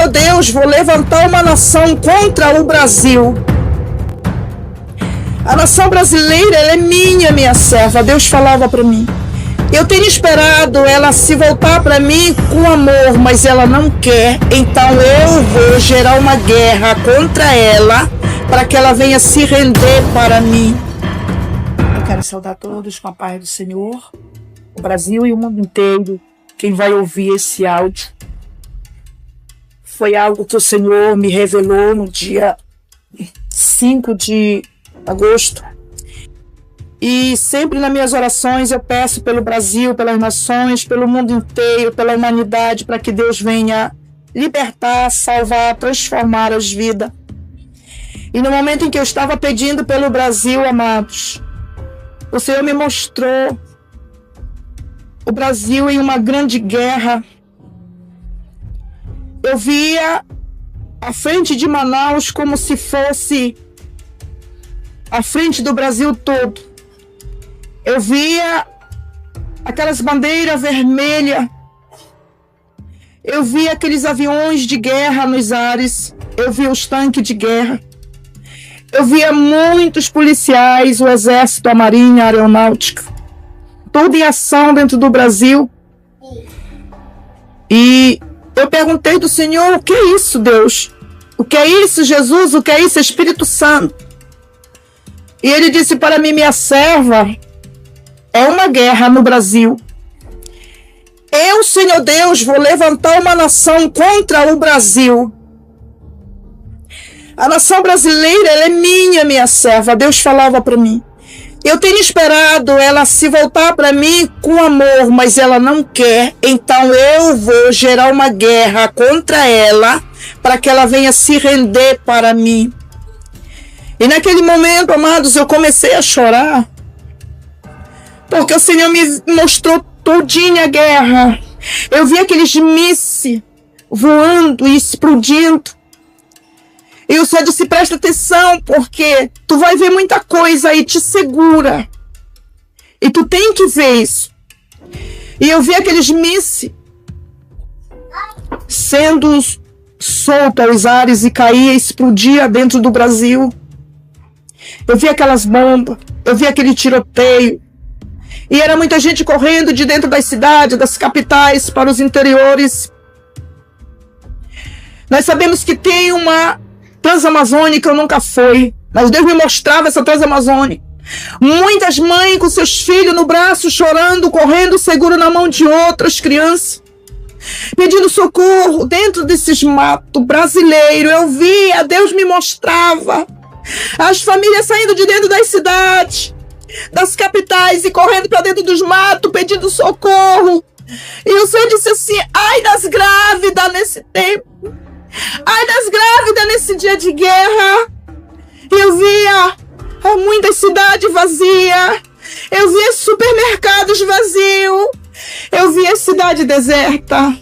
Senhor Deus, vou levantar uma nação contra o Brasil. A nação brasileira, ela é minha serva. Deus falava para mim. Eu tenho esperado ela se voltar para mim com amor, mas ela não quer. Então eu vou gerar uma guerra contra ela para que ela venha se render para mim. Eu quero saudar todos com a paz do Senhor, o Brasil e o mundo inteiro. Quem vai ouvir esse áudio foi algo que o Senhor me revelou no dia 5 de agosto. E sempre nas minhas orações eu peço pelo Brasil, pelas nações, pelo mundo inteiro, pela humanidade, para que Deus venha libertar, salvar, transformar as vidas. E no momento em que eu estava pedindo pelo Brasil, amados, o Senhor me mostrou o Brasil em uma grande guerra. Eu via a frente de Manaus como se fosse a frente do Brasil todo. Eu via aquelas bandeiras vermelhas. Eu via aqueles aviões de guerra nos ares. Eu via os tanques de guerra. Eu via muitos policiais, o exército, a marinha, a aeronáutica, tudo em ação dentro do Brasil. E eu perguntei do Senhor, o que é isso, Deus? O que é isso, Jesus? O que é isso, Espírito Santo? E ele disse para mim, minha serva, é uma guerra no Brasil. Eu, Senhor Deus, vou levantar uma nação contra o Brasil. A nação brasileira, ela é minha serva. Deus falava para mim. Eu tenho esperado ela se voltar para mim com amor, mas ela não quer. Então eu vou gerar uma guerra contra ela para que ela venha se render para mim. E naquele momento, amados, eu comecei a chorar. Porque o Senhor me mostrou todinha a guerra. Eu vi aqueles mísseis voando e explodindo. E o Senhor disse, presta atenção, porque tu vai ver muita coisa aí, te segura. E tu tem que ver isso. E eu vi aqueles mísseis sendo soltos aos ares e caía, explodia dentro do Brasil. Eu vi aquelas bombas, eu vi aquele tiroteio. E era muita gente correndo de dentro das cidades, das capitais, para os interiores. Nós sabemos que tem uma Transamazônica, eu nunca fui, mas Deus me mostrava essa Transamazônica. Muitas mães com seus filhos no braço, chorando, correndo, seguro na mão de outras crianças, pedindo socorro dentro desses matos brasileiros. Eu via, Deus me mostrava as famílias saindo de dentro das cidades, das capitais e correndo para dentro dos matos, pedindo socorro. E o Senhor disse assim, ai das grávidas nesse tempo. Ai das grávidas nesse dia de guerra. Eu via muitas cidades vazias. Eu via supermercados vazios. Eu via cidade deserta.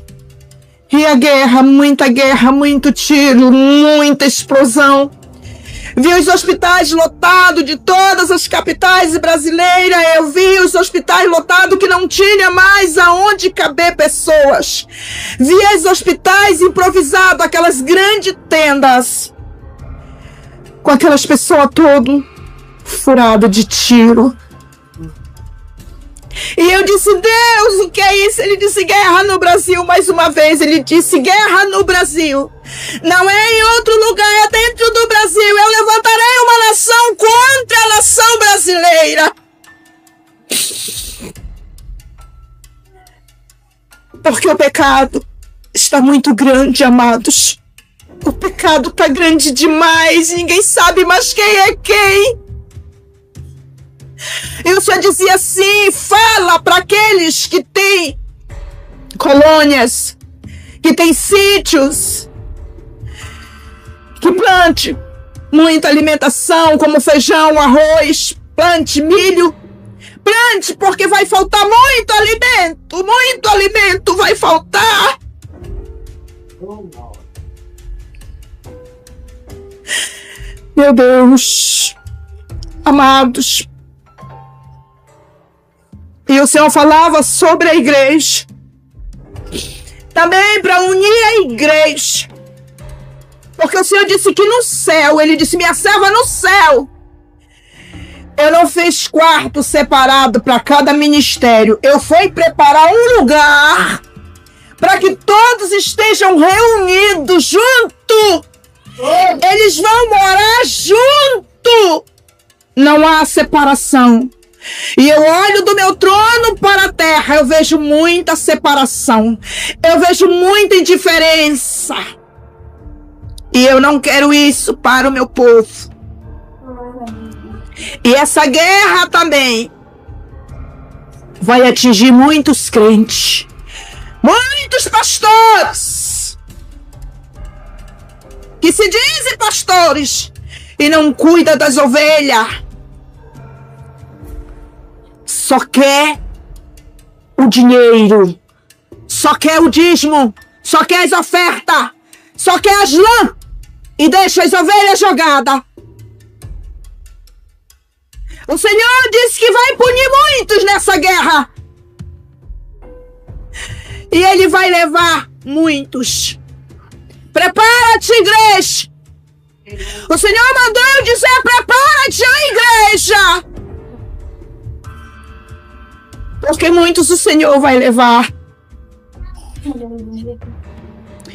E a guerra, muito tiro, muita explosão. Vi os hospitais lotados de todas as capitais brasileiras. Eu vi os hospitais lotados que não tinha mais aonde caber pessoas. Vi os hospitais improvisados, aquelas grandes tendas, com aquelas pessoas todas furadas de tiro. E eu disse, Deus, o que é isso? Ele disse, guerra no Brasil, mais uma vez. Ele disse, guerra no Brasil. Não é em outro lugar, é dentro do Brasil. Eu levantarei uma nação contra a nação brasileira. Porque o pecado está muito grande, amados. O pecado está grande demais. Ninguém sabe mais quem é quem. E o Senhor dizia assim, fala para aqueles que têm colônias, que têm sítios, que plante muita alimentação, como feijão, arroz, plante milho. Plante, porque vai faltar muito alimento vai faltar. Meu Deus, amados. E o Senhor falava sobre a igreja. Também para unir a igreja. Porque o Senhor disse que no céu, ele disse, minha serva no céu, eu não fiz quarto separado para cada ministério. Eu fui preparar um lugar para que todos estejam reunidos junto. Eles vão morar junto. Não há separação. E eu olho do meu trono para a terra, eu vejo muita separação. Eu vejo muita indiferença. E eu não quero isso para o meu povo. E essa guerra também vai atingir muitos crentes, muitos pastores que se dizem pastores e não cuidam das ovelhas. Só quer o dinheiro, só quer o dízimo, só quer as ofertas, só quer as lãs e deixa as ovelhas jogadas. O Senhor disse que vai punir muitos nessa guerra. E Ele vai levar muitos. Prepara-te, igreja. O Senhor mandou eu dizer, prepara-te, a igreja. Porque muitos o Senhor vai levar.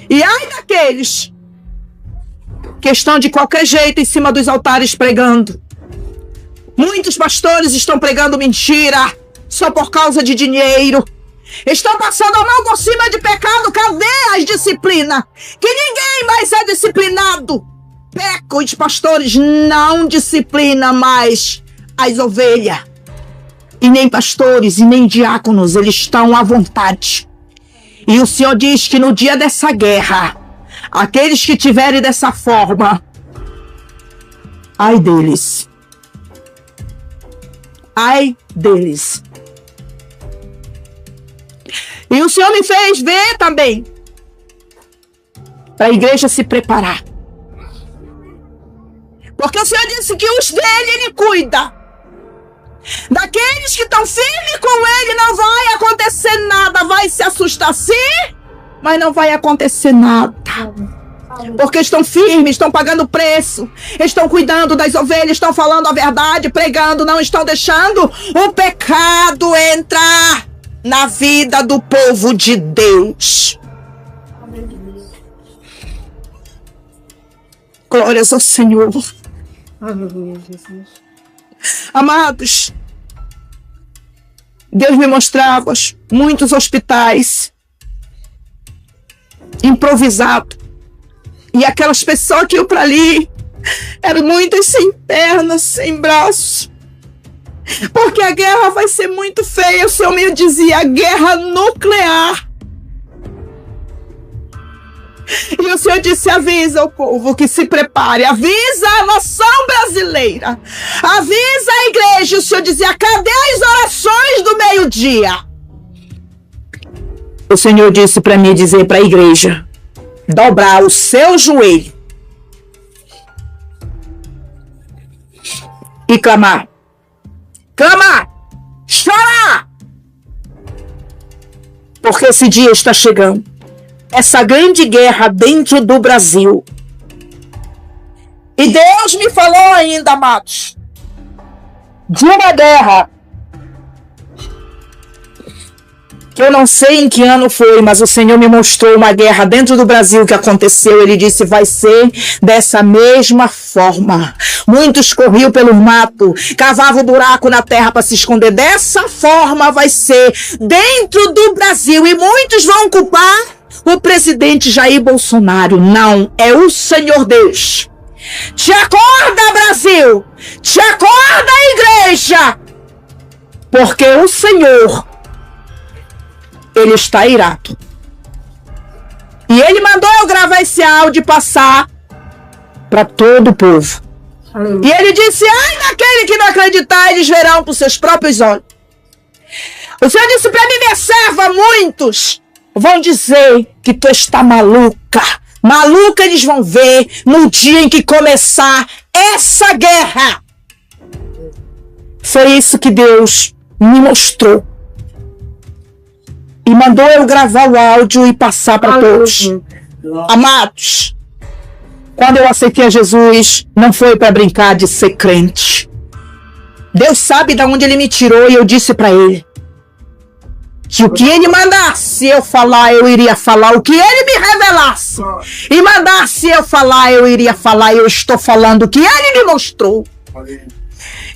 E ai daqueles que estão de qualquer jeito em cima dos altares pregando. Muitos pastores estão pregando mentira só por causa de dinheiro. Estão passando a mão por cima de pecado. Cadê as disciplinas? Que ninguém mais é disciplinado. Pecam, os pastores não disciplinam mais as ovelhas. E nem pastores e nem diáconos, eles estão à vontade. E o Senhor diz que no dia dessa guerra, aqueles que tiverem dessa forma, ai deles. Ai deles. E o Senhor me fez ver também para a igreja se preparar. Porque o Senhor disse que os dele Ele cuida. Daqueles que estão firmes com Ele não vai acontecer nada. Vai se assustar sim, mas não vai acontecer nada. Porque estão firmes, estão pagando preço, estão cuidando das ovelhas, estão falando a verdade, pregando, não estão deixando o pecado entrar na vida do povo de Deus. Glórias ao Senhor. Amados, Deus me mostrava muitos hospitais improvisados. E aquelas pessoas que iam para ali eram muitas sem pernas, sem braços. Porque a guerra vai ser muito feia. O Senhor me dizia, guerra nuclear. E o Senhor disse, avisa o povo que se prepare. Avisa a nação brasileira. Avisa a igreja. O Senhor dizia, cadê as orações do meio-dia? O Senhor disse para mim dizer para a igreja, dobrar o seu joelho e clamar. Clamar! Chorar! Porque esse dia está chegando. Essa grande guerra dentro do Brasil. E Deus me falou ainda, amados, de uma guerra que eu não sei em que ano foi, mas o Senhor me mostrou uma guerra dentro do Brasil que aconteceu. Ele disse, vai ser dessa mesma forma. Muitos corriam pelo mato, cavavam buraco na terra para se esconder. Dessa forma vai ser dentro do Brasil. E muitos vão culpar o presidente Jair Bolsonaro. Não, é o Senhor Deus. Te acorda, Brasil! Te acorda, igreja! Porque o Senhor, Ele está irado. E Ele mandou eu gravar esse áudio e passar para todo o povo. E Ele disse, ai daquele que não acreditar, eles verão com seus próprios olhos. O Senhor disse para mim, minha serva, muitos vão dizer que tu está maluca. Maluca eles vão ver no dia em que começar essa guerra. Foi isso que Deus me mostrou. E mandou eu gravar o áudio e passar para todos. Amados, Quando eu aceitei a Jesus, não foi para brincar de ser crente. Deus sabe de onde Ele me tirou e eu disse para Ele que o que Ele mandasse eu falar, eu iria falar. O que Ele me revelasse e mandasse eu falar, eu iria falar. Eu estou falando o que Ele me mostrou.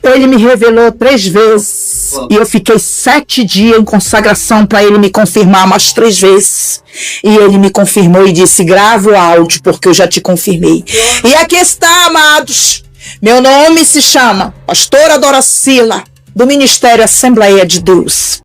Ele me revelou 3 vezes e eu fiquei 7 dias em consagração para Ele me confirmar mais 3 vezes. E Ele me confirmou e disse: grava o áudio porque eu já te confirmei. E aqui está, amados. Meu nome se chama Pastora Doracila, do Ministério Assembleia de Deus.